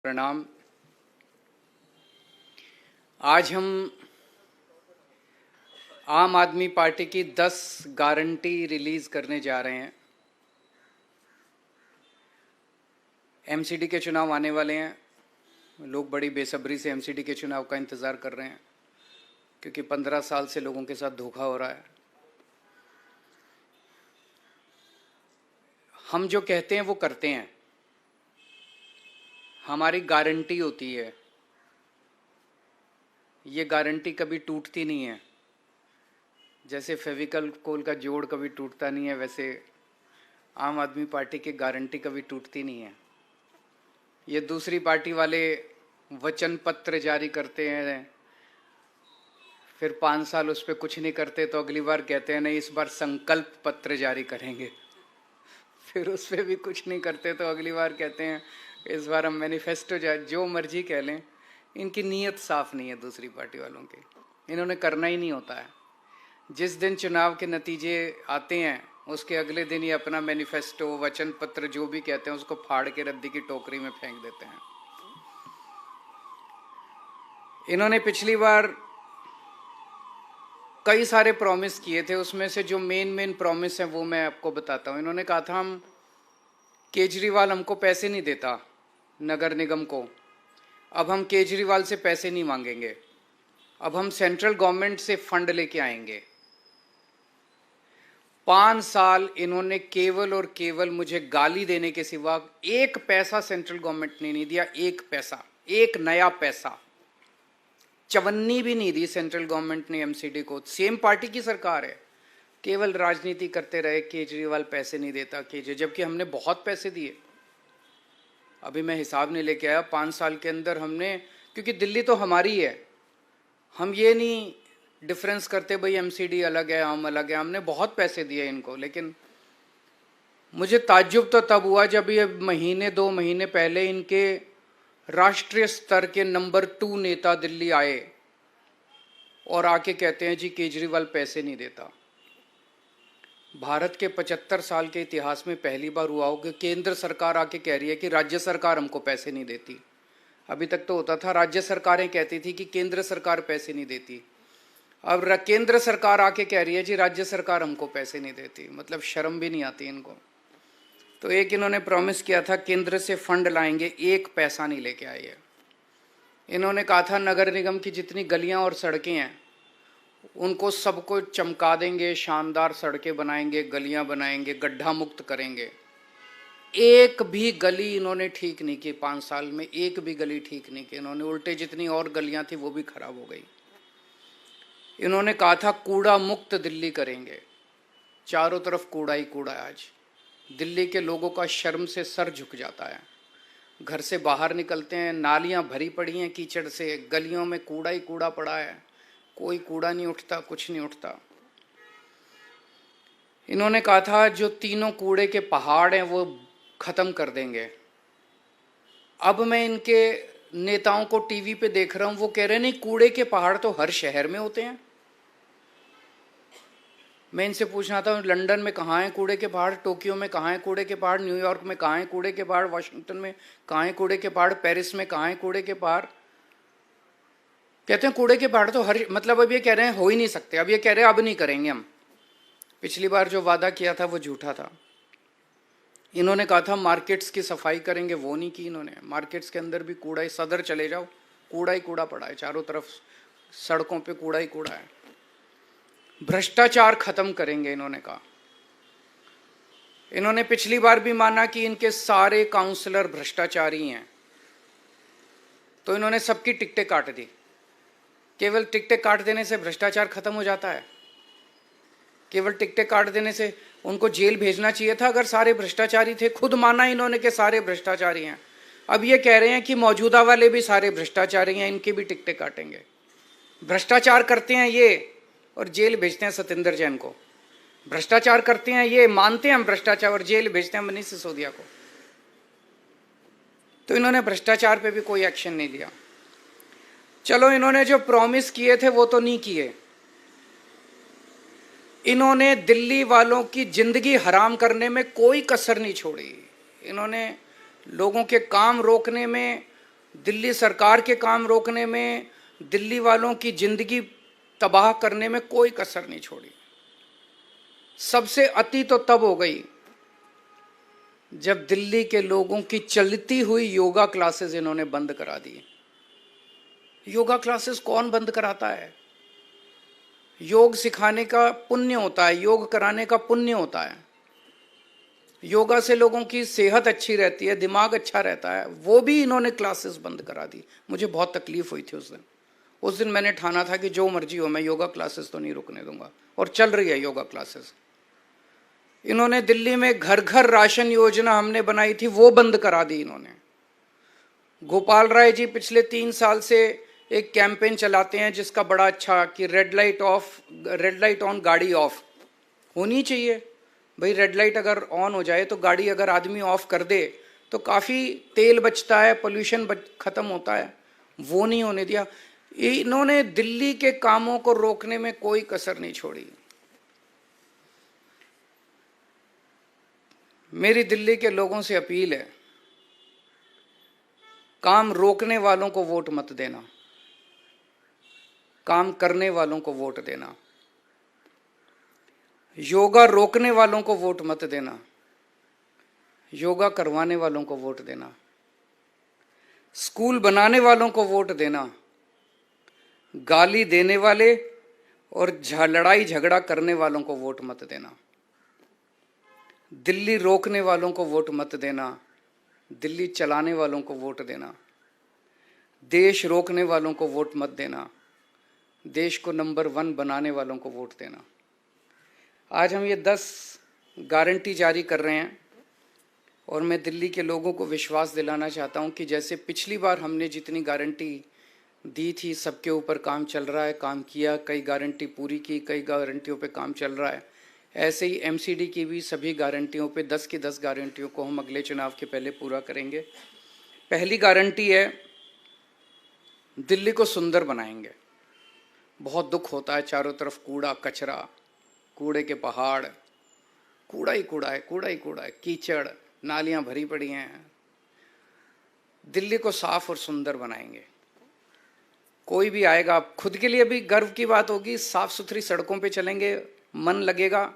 प्रणाम। आज हम आम आदमी पार्टी की 10 गारंटी रिलीज करने जा रहे हैं। एमसीडी के चुनाव आने वाले हैं। लोग बड़ी बेसब्री से एमसीडी के चुनाव का इंतज़ार कर रहे हैं क्योंकि 15 साल से लोगों के साथ धोखा हो रहा है। हम जो कहते हैं वो करते हैं। हमारी गारंटी होती है, ये गारंटी कभी टूटती नहीं है। जैसे फेविकल कोल का जोड़ कभी टूटता नहीं है, वैसे आम आदमी पार्टी की गारंटी कभी टूटती नहीं है। ये दूसरी पार्टी वाले वचन पत्र जारी करते हैं, फिर 5 साल उस पर कुछ नहीं करते तो अगली बार कहते हैं नहीं इस बार संकल्प पत्र जारी करेंगे। फिर उस पर भी कुछ नहीं करते तो अगली बार कहते हैं इस बार हम मैनिफेस्टो जो मर्जी कह लें। इनकी नीयत साफ नहीं है दूसरी पार्टी वालों की, इन्होंने करना ही नहीं होता है। जिस दिन चुनाव के नतीजे आते हैं उसके अगले दिन ही अपना मैनिफेस्टो वचन पत्र जो भी कहते हैं उसको फाड़ के रद्दी की टोकरी में फेंक देते हैं। इन्होंने पिछली बार कई सारे प्रॉमिस किए थे, उसमें से जो मेन प्रॉमिस है वो मैं आपको बताता हूँ। इन्होंने कहा था हम केजरीवाल हमको पैसे नहीं देता नगर निगम को, अब हम केजरीवाल से पैसे नहीं मांगेंगे, अब हम सेंट्रल गवर्नमेंट से फंड लेके आएंगे। 5 साल इन्होंने केवल और केवल मुझे गाली देने के सिवा एक पैसा सेंट्रल गवर्नमेंट ने नहीं दिया। एक पैसा, एक नया पैसा, चवन्नी भी नहीं दी सेंट्रल गवर्नमेंट ने एमसीडी को। सेम पार्टी की सरकार है, केवल राजनीति करते रहे केजरीवाल पैसे नहीं देता जबकि हमने बहुत पैसे दिए। अभी मैं हिसाब नहीं लेके आया 5 साल के अंदर हमने, क्योंकि दिल्ली तो हमारी है, हम ये नहीं डिफरेंस करते भाई एमसीडी अलग है हम अलग है। हमने बहुत पैसे दिए इनको। लेकिन मुझे ताज्जुब तो तब हुआ जब ये महीने 2 महीने पहले इनके राष्ट्रीय स्तर के नंबर 2 नेता दिल्ली आए और आके कहते हैं जी केजरीवाल पैसे नहीं देता। भारत के 75 साल के इतिहास में पहली बार हुआ हो कि केंद्र सरकार आके कह रही है कि राज्य सरकार हमको पैसे नहीं देती। अभी तक तो होता था राज्य सरकारें कहती थी कि केंद्र सरकार पैसे नहीं देती, अब केंद्र सरकार आके कह रही है जी राज्य सरकार हमको पैसे नहीं देती। मतलब शर्म भी नहीं आती इनको। तो एक इन्होंने प्रॉमिस किया था केंद्र से फंड लाएंगे, एक पैसा नहीं लेके आए है। इन्होंने कहा था नगर निगम की जितनी गलियां और सड़कें हैं उनको सबको चमका देंगे, शानदार सड़कें बनाएंगे, गलियां बनाएंगे, गड्ढा मुक्त करेंगे। एक भी गली इन्होंने ठीक नहीं की 5 साल में, एक भी गली ठीक नहीं की इन्होंने। उल्टे जितनी और गलियां थी वो भी खराब हो गई। इन्होंने कहा था कूड़ा मुक्त दिल्ली करेंगे, चारों तरफ कूड़ा ही कूड़ा है। आज दिल्ली के लोगों का शर्म से सर झुक जाता है। घर से बाहर निकलते हैं, नालियां भरी पड़ी हैं कीचड़ से, गलियों में कूड़ा ही कूड़ा पड़ा है, कोई कूड़ा नहीं उठता, कुछ नहीं उठता। इन्होंने कहा था जो 3 कूड़े के पहाड़ हैं वो खत्म कर देंगे। अब मैं इनके नेताओं को टीवी पे देख रहा हूं, वो कह रहे हैं नहीं कूड़े के पहाड़ तो हर शहर में होते हैं। मैं इनसे पूछना था लंदन में कहाँ है कूड़े के पहाड़, टोक्यो में कहाँ है कूड़े के पहाड़, न्यूयॉर्क में कहाँ है कूड़े के पहाड़, वाशिंगटन में कहाँ है कूड़े के पहाड़, पेरिस में कहाँ है कूड़े के पहाड़। कहते हैं कूड़े के पहाड़ तो हर, मतलब अब ये कह रहे हैं हो ही नहीं सकते, अब ये कह रहे हैं अब नहीं करेंगे हम। पिछली बार जो वादा किया था वो झूठा था। इन्होंने कहा था मार्केट्स की सफाई करेंगे, वो नहीं की इन्होंने। मार्केट्स के अंदर भी कूड़ा ही, सदर चले जाओ कूड़ा ही कूड़ा पड़ा है, चारों तरफ सड़कों पे कूड़ा ही कूड़ा है। भ्रष्टाचार खत्म करेंगे इन्होंने कहा। इन्होंने पिछली बार भी माना कि इनके सारे काउंसलर भ्रष्टाचारी हैं, तो इन्होंने सबकी टिकटें काट दी। केवल टिकटें काट देने से भ्रष्टाचार खत्म हो जाता है? केवल टिकटें काट देने से? उनको जेल भेजना चाहिए था अगर सारे भ्रष्टाचारी थे। खुद माना इन्होंने कि सारे भ्रष्टाचारी हैं। अब ये कह रहे हैं कि मौजूदा वाले भी सारे भ्रष्टाचारी हैं, इनकी भी टिकटें काटेंगे। भ्रष्टाचार करते हैं ये और जेल भेजते हैं सत्येंद्र जैन को। भ्रष्टाचार करते हैं ये, मानते हैं हम भ्रष्टाचार, और जेल भेजते हैं मनीष सिसोदिया को। तो इन्होंने भ्रष्टाचार पे भी कोई एक्शन नहीं लिया। चलो इन्होंने जो प्रॉमिस किए थे वो तो नहीं किए। इन्होंने दिल्ली वालों की जिंदगी हराम करने में कोई कसर नहीं छोड़ी। इन्होंने लोगों के काम रोकने में दिल्ली सरकार के काम रोकने में, दिल्ली वालों की जिंदगी तबाह करने में कोई कसर नहीं छोड़ी। सबसे अति तो तब हो गई जब दिल्ली के लोगों की चलती हुई योगा क्लासेस इन्होंने बंद करा दी। योगा क्लासेस कौन बंद कराता है? योग सिखाने का पुण्य होता है, योग कराने का पुण्य होता है। योगा से लोगों की सेहत अच्छी रहती है, दिमाग अच्छा रहता है, वो भी इन्होंने क्लासेस बंद करा दी। मुझे बहुत तकलीफ हुई थी उस दिन मैंने ठाना था कि जो मर्जी हो, मैं योगा क्लासेस तो नहीं रुकने दूंगा, और चल रही है योगा क्लासेस। इन्होंने दिल्ली में घर घर राशन योजना हमने बनाई थी, वो बंद करा दी इन्होंने। गोपाल राय जी पिछले 3 साल से एक कैंपेन चलाते हैं जिसका बड़ा अच्छा कि रेड लाइट ऑन गाड़ी ऑफ होनी चाहिए। भाई रेड लाइट अगर ऑन हो जाए तो गाड़ी अगर आदमी ऑफ कर दे तो काफ़ी तेल बचता है, पोल्यूशन खत्म होता है। वो नहीं होने दिया। इन्होंने दिल्ली के कामों को रोकने में कोई कसर नहीं छोड़ी। मेरी दिल्ली के लोगों से अपील है, काम रोकने वालों को वोट मत देना, काम करने वालों को वोट देना। योगा रोकने वालों को वोट मत देना, योगा करवाने वालों को वोट देना। स्कूल बनाने वालों को वोट देना, गाली देने वाले और लड़ाई झगड़ा करने वालों को वोट मत देना। दिल्ली रोकने वालों को वोट मत देना, दिल्ली चलाने वालों को वोट देना। देश रोकने वालों को वोट मत देना, देश को नंबर 1 बनाने वालों को वोट देना। आज हम ये 10 गारंटी जारी कर रहे हैं और मैं दिल्ली के लोगों को विश्वास दिलाना चाहता हूं कि जैसे पिछली बार हमने जितनी गारंटी दी थी, सबके ऊपर काम चल रहा है, काम किया, कई गारंटी पूरी की, कई गारंटियों पे काम चल रहा है। ऐसे ही एमसीडी की भी सभी गारंटियों पे 10 की 10 गारंटियों को हम अगले चुनाव के पहले पूरा करेंगे। पहली गारंटी है, दिल्ली को सुंदर बनाएंगे। बहुत दुख होता है, चारों तरफ कूड़ा कचरा, कूड़े के पहाड़, कूड़ा ही कूड़ा है, कूड़ा ही कूड़ा है, कीचड़, नालियां भरी पड़ी हैं। दिल्ली को साफ और सुंदर बनाएंगे। कोई भी आएगा, खुद के लिए भी गर्व की बात होगी, साफ सुथरी सड़कों पे चलेंगे, मन लगेगा,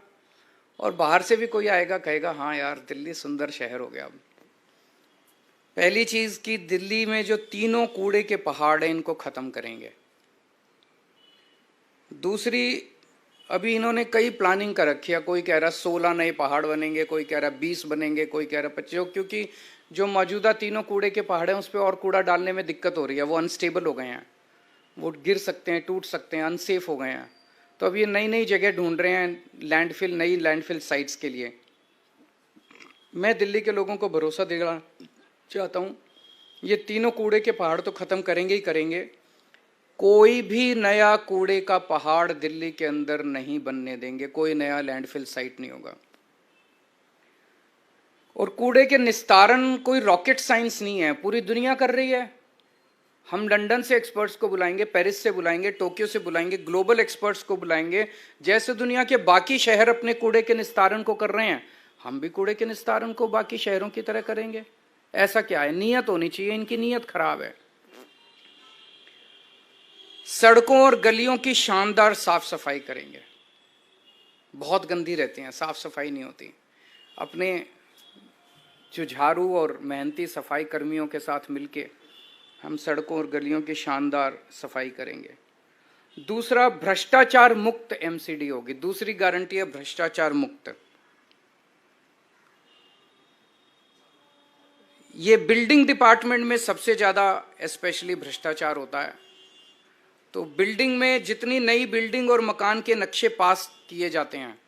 और बाहर से भी कोई आएगा कहेगा हाँ यार दिल्ली सुंदर शहर हो गया। अब पहली चीज कि दिल्ली में जो तीनों कूड़े के पहाड़ हैं इनको खत्म करेंगे। दूसरी, अभी इन्होंने कई प्लानिंग कर रखी है, कोई कह रहा 16 नए पहाड़ बनेंगे, कोई कह रहा 20 बनेंगे, कोई कह रहा 25, क्योंकि जो मौजूदा तीनों कूड़े के पहाड़ हैं उस पर और कूड़ा डालने में दिक्कत हो रही है, वो अनस्टेबल हो गए हैं, वो गिर सकते हैं, टूट सकते हैं, अनसेफ हो गए हैं। तो अब ये नई नई जगह ढूंढ रहे हैं लैंडफिल, नई लैंडफिल साइट्स के लिए। मैं दिल्ली के लोगों को भरोसा देना चाहता हूँ, ये तीनों कूड़े के पहाड़ तो खत्म करेंगे ही करेंगे। कोई भी नया कूड़े का पहाड़ दिल्ली के अंदर नहीं बनने देंगे, कोई नया लैंडफिल साइट नहीं होगा। और कूड़े के निस्तारण कोई रॉकेट साइंस नहीं है, पूरी दुनिया कर रही है। हम लंदन से एक्सपर्ट्स को बुलाएंगे, पेरिस से बुलाएंगे, टोक्यो से बुलाएंगे, ग्लोबल एक्सपर्ट्स को बुलाएंगे। जैसे दुनिया के बाकी शहर अपने कूड़े के निस्तारण को कर रहे हैं, हम भी कूड़े के निस्तारण को बाकी शहरों की तरह करेंगे। ऐसा क्या है? नीयत होनी चाहिए, इनकी नीयत खराब है। सड़कों और गलियों की शानदार साफ सफाई करेंगे, बहुत गंदी रहती हैं, साफ सफाई नहीं होती। अपने जो झाड़ू और मेहनती सफाई कर्मियों के साथ मिलके हम सड़कों और गलियों की शानदार सफाई करेंगे। दूसरा, भ्रष्टाचार मुक्त एमसीडी होगी। दूसरी गारंटी है भ्रष्टाचार मुक्त। ये बिल्डिंग डिपार्टमेंट में सबसे ज्यादा स्पेशली भ्रष्टाचार होता है। तो बिल्डिंग में जितनी नई बिल्डिंग और मकान के नक्शे पास किए जाते हैं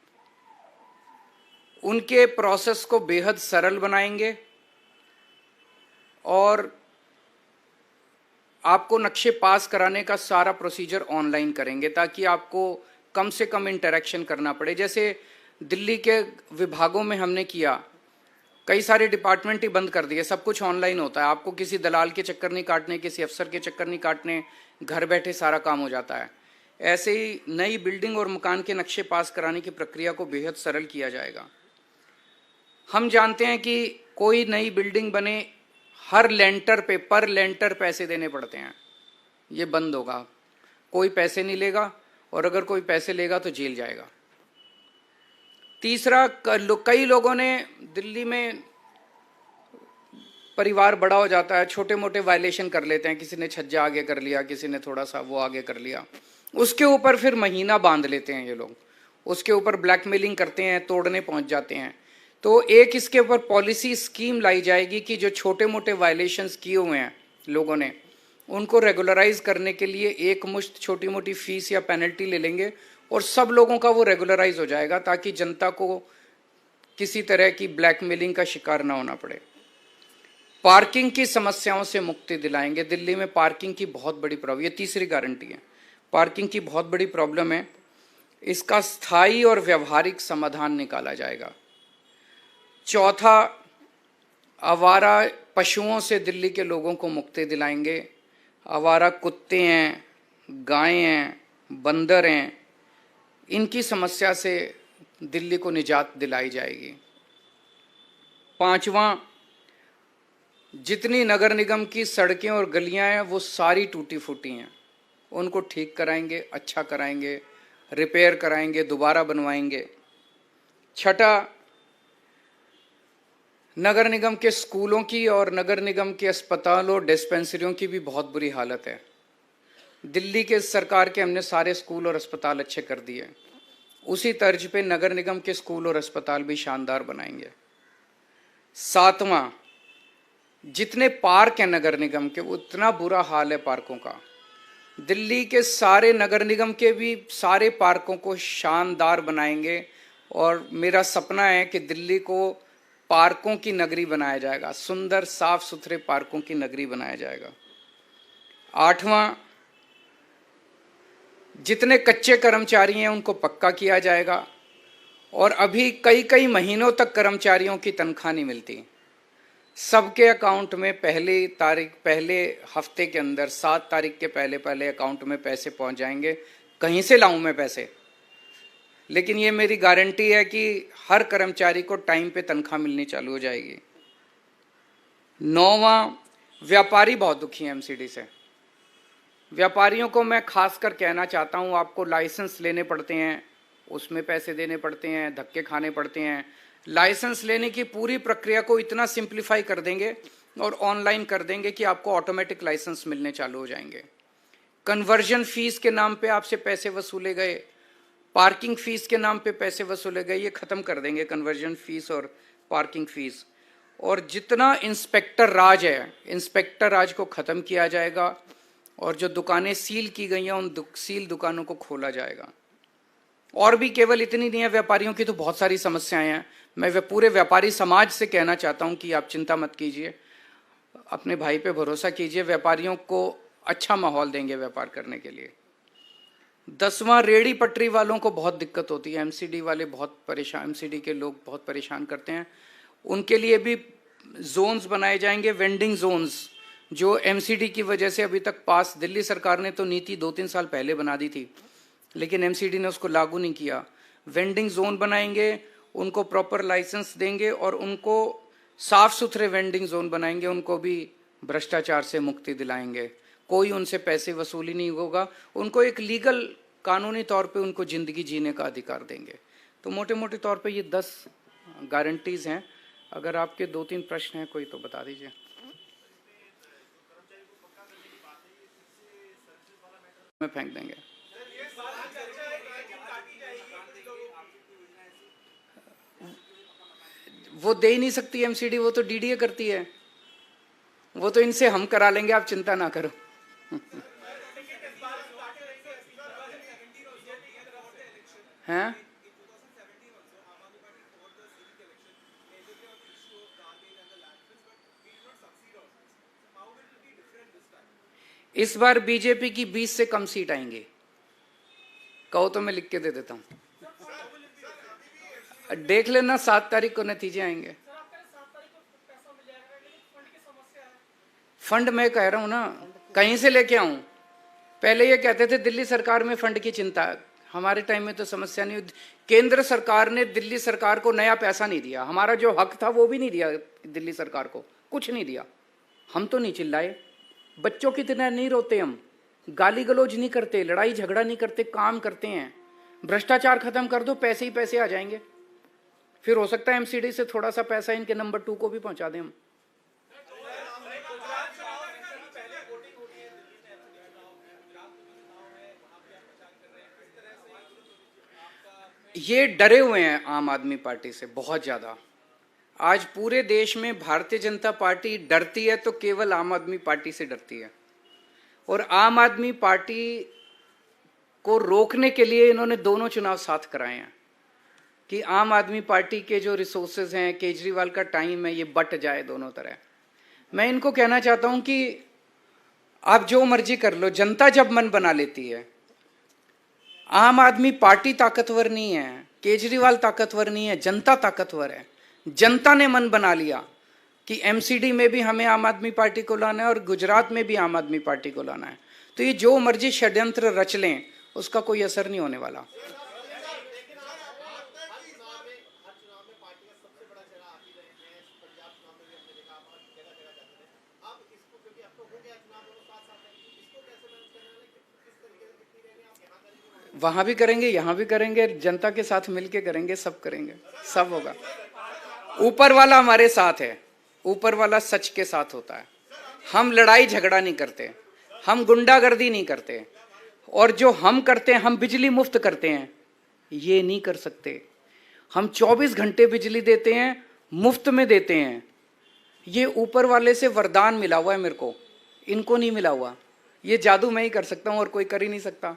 उनके प्रोसेस को बेहद सरल बनाएंगे और आपको नक्शे पास कराने का सारा प्रोसीजर ऑनलाइन करेंगे ताकि आपको कम से कम इंटरेक्शन करना पड़े। जैसे दिल्ली के विभागों में हमने किया, कई सारे डिपार्टमेंट ही बंद कर दिए, सब कुछ ऑनलाइन होता है। आपको किसी दलाल के चक्कर नहीं काटने, किसी अफसर के चक्कर नहीं काटने, घर बैठे सारा काम हो जाता है। ऐसे ही नई बिल्डिंग और मकान के नक्शे पास कराने की प्रक्रिया को बेहद सरल किया जाएगा। हम जानते हैं कि कोई नई बिल्डिंग बने हर लेंटर पे पर लेंटर पैसे देने पड़ते हैं, ये बंद होगा। कोई पैसे नहीं लेगा, और अगर कोई पैसे लेगा तो जेल जाएगा। तीसरा, कई लोगों ने दिल्ली में परिवार बड़ा हो जाता है, छोटे मोटे वायलेशन कर लेते हैं, किसी ने छज्जा आगे कर लिया, किसी ने थोड़ा सा वो आगे कर लिया, उसके ऊपर फिर महीना बांध लेते हैं ये लोग, उसके ऊपर ब्लैकमेलिंग करते हैं, तोड़ने पहुंच जाते हैं। तो एक इसके ऊपर पॉलिसी स्कीम लाई जाएगी कि जो छोटे मोटे वायलेशंस किए हुए हैं लोगों ने, उनको रेगुलराइज करने के लिए एक मुश्त छोटी मोटी फीस या पेनल्टी ले लेंगे, और सब लोगों का वो रेगुलराइज हो जाएगा, ताकि जनता को किसी तरह की ब्लैकमेलिंग का शिकार ना होना पड़े। पार्किंग की समस्याओं से मुक्ति दिलाएंगे। दिल्ली में पार्किंग की बहुत बड़ी प्रॉब्लम, ये तीसरी गारंटी है, पार्किंग की बहुत बड़ी प्रॉब्लम है, इसका स्थायी और व्यवहारिक समाधान निकाला जाएगा। चौथा, आवारा पशुओं से दिल्ली के लोगों को मुक्ति दिलाएंगे। आवारा कुत्ते हैं, गायें हैं, बंदर हैं, इनकी समस्या से दिल्ली को निजात दिलाई जाएगी। पांचवा, जितनी नगर निगम की सड़कें और गलियां हैं वो सारी टूटी फूटी हैं, उनको ठीक कराएंगे, अच्छा कराएंगे, रिपेयर कराएंगे, दोबारा बनवाएंगे। छठा, नगर निगम के स्कूलों की और नगर निगम के अस्पतालों डिस्पेंसरियों की भी बहुत बुरी हालत है। दिल्ली के सरकार के हमने सारे स्कूल और अस्पताल अच्छे कर दिए, उसी तर्ज पे नगर निगम के स्कूल और अस्पताल भी शानदार बनाएंगे। सातवां, जितने पार्क हैं नगर निगम के, उतना बुरा हाल है पार्कों का। दिल्ली के सारे नगर निगम के भी सारे पार्कों को शानदार बनाएंगे, और मेरा सपना है कि दिल्ली को पार्कों की नगरी बनाया जाएगा, सुंदर साफ सुथरे पार्कों की नगरी बनाया जाएगा। आठवां, जितने कच्चे कर्मचारी हैं उनको पक्का किया जाएगा, और अभी कई कई महीनों तक कर्मचारियों की तनख्वाह नहीं मिलती, सबके अकाउंट में पहले हफ्ते के अंदर 7 तारीख के पहले अकाउंट में पैसे पहुंच जाएंगे। कहीं से लाऊं मैं पैसे, लेकिन ये मेरी गारंटी है कि हर कर्मचारी को टाइम पे तनख्वाह मिलनी चालू हो जाएगी। 9वां, व्यापारी बहुत दुखी हैं एमसीडी से। व्यापारियों को मैं खासकर कहना चाहता हूं, आपको लाइसेंस लेने पड़ते हैं, उसमें पैसे देने पड़ते हैं, धक्के खाने पड़ते हैं। लाइसेंस लेने की पूरी प्रक्रिया को इतना सिंप्लीफाई कर देंगे और ऑनलाइन कर देंगे कि आपको ऑटोमेटिक लाइसेंस मिलने चालू हो जाएंगे। कन्वर्जन फीस के नाम पे आपसे पैसे वसूले गए, पार्किंग फीस के नाम पे पैसे वसूले गए, ये खत्म कर देंगे कन्वर्जन फीस और पार्किंग फीस। और जितना इंस्पेक्टर राज है, इंस्पेक्टर राज को खत्म किया जाएगा, और जो दुकानें सील की गई हैं उन सील दुकानों को खोला जाएगा। और भी केवल इतनी नहीं है, व्यापारियों की तो बहुत सारी समस्याएं हैं। मैं पूरे व्यापारी समाज से कहना चाहता हूं कि आप चिंता मत कीजिए, अपने भाई पे भरोसा कीजिए, व्यापारियों को अच्छा माहौल देंगे व्यापार करने के लिए। 10वां, रेहड़ी पटरी वालों को बहुत दिक्कत होती है, एमसीडी वाले बहुत परेशान, एमसीडी के लोग बहुत परेशान करते हैं, उनके लिए भी जोन्स बनाए जाएंगे, वेंडिंग जोन्स, जो एमसीडी की वजह से अभी तक पास, दिल्ली सरकार ने तो नीति 2-3 साल पहले बना दी थी, लेकिन एमसीडी ने उसको लागू नहीं किया। वेंडिंग जोन बनाएंगे, उनको प्रॉपर लाइसेंस देंगे, और उनको साफ सुथरे वेंडिंग जोन बनाएंगे, उनको भी भ्रष्टाचार से मुक्ति दिलाएंगे, कोई उनसे पैसे वसूली नहीं होगा, उनको एक लीगल कानूनी तौर पे उनको जिंदगी जीने का अधिकार देंगे। तो मोटे मोटे तौर पे ये 10 गारंटीज हैं। अगर आपके 2-3 प्रश्न हैं कोई तो बता दीजिए। में फेंक देंगे। वो दे ही नहीं सकती एमसीडी, वो तो डीडीए करती है, वो तो इनसे हम करा लेंगे, आप चिंता ना करो। हैं? इस बार बीजेपी की 20 से कम सीट आएंगी, कहो तो मैं लिख के दे देता हूं, देख लेना 7 तारीख को नतीजे आएंगे। फंड मैं कह रहा हूं ना, कहीं से लेके आऊं? पहले ये कहते थे दिल्ली सरकार में फंड की चिंता, हमारे टाइम में तो समस्या नहीं। केंद्र सरकार ने दिल्ली सरकार को नया पैसा नहीं दिया, हमारा जो हक था वो भी नहीं दिया दिल्ली सरकार को, कुछ नहीं दिया। हम तो नहीं चिल्लाए, बच्चों की तरह नहीं रोते, हम गाली गलौज नहीं करते, लड़ाई झगड़ा नहीं करते, काम करते हैं। भ्रष्टाचार खत्म कर दो, पैसे ही पैसे आ जाएंगे। फिर हो सकता है एमसीडी से थोड़ा सा पैसा इनके नंबर 2 को भी पहुंचा दें हम। ये डरे हुए हैं आम आदमी पार्टी से बहुत ज्यादा। आज पूरे देश में भारतीय जनता पार्टी डरती है तो केवल आम आदमी पार्टी से डरती है। और आम आदमी पार्टी को रोकने के लिए इन्होंने दोनों चुनाव साथ कराए हैं कि आम आदमी पार्टी के जो रिसोर्सेज हैं, केजरीवाल का टाइम है, ये बट जाए दोनों तरह। मैं इनको कहना चाहता हूं कि आप जो मर्जी कर लो, जनता जब मन बना लेती है। आम आदमी पार्टी ताकतवर नहीं है, केजरीवाल ताकतवर नहीं है, जनता ताकतवर है। जनता ने मन बना लिया कि एमसीडी में भी हमें आम आदमी पार्टी को लाना है और गुजरात में भी आम आदमी पार्टी को लाना है, तो ये जो मर्जी षड्यंत्र रच लें उसका कोई असर नहीं होने वाला। वहां भी करेंगे, यहां भी करेंगे, जनता के साथ मिलके करेंगे, सब करेंगे, सब होगा। ऊपर वाला हमारे साथ है, ऊपर वाला सच के साथ होता है। हम लड़ाई झगड़ा नहीं करते, हम गुंडागर्दी नहीं करते, और जो हम करते हैं, हम बिजली मुफ्त करते हैं, ये नहीं कर सकते। हम 24 घंटे बिजली देते हैं, मुफ्त में देते हैं। ये ऊपर वाले से वरदान मिला हुआ है मेरे को, इनको नहीं मिला हुआ। ये जादू मैं ही कर सकता हूं और कोई कर ही नहीं सकता।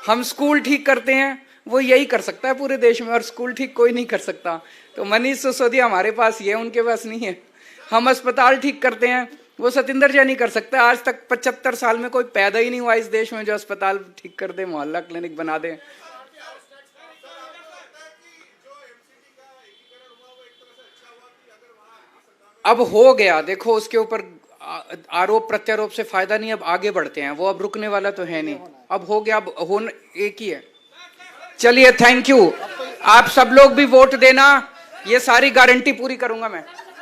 हम स्कूल ठीक करते हैं, वो यही कर सकता है पूरे देश में, और स्कूल ठीक कोई नहीं कर सकता। तो मनीष सिसोदिया हमारे पास ये, उनके पास नहीं है। हम अस्पताल ठीक करते हैं, वो सतिंदर जैन नहीं कर सकता। आज तक 75 साल में कोई पैदा ही नहीं हुआ इस देश में जो अस्पताल ठीक कर दे, मोहल्ला क्लिनिक बना दे। अब हो गया, देखो उसके ऊपर आरोप प्रत्यारोप से फायदा नहीं, अब आगे बढ़ते हैं। वो अब रुकने वाला तो है नहीं, अब हो गया, अब होना एक ही है। चलिए, थैंक यू। आप सब लोग भी वोट देना, ये सारी गारंटी पूरी करूंगा मैं।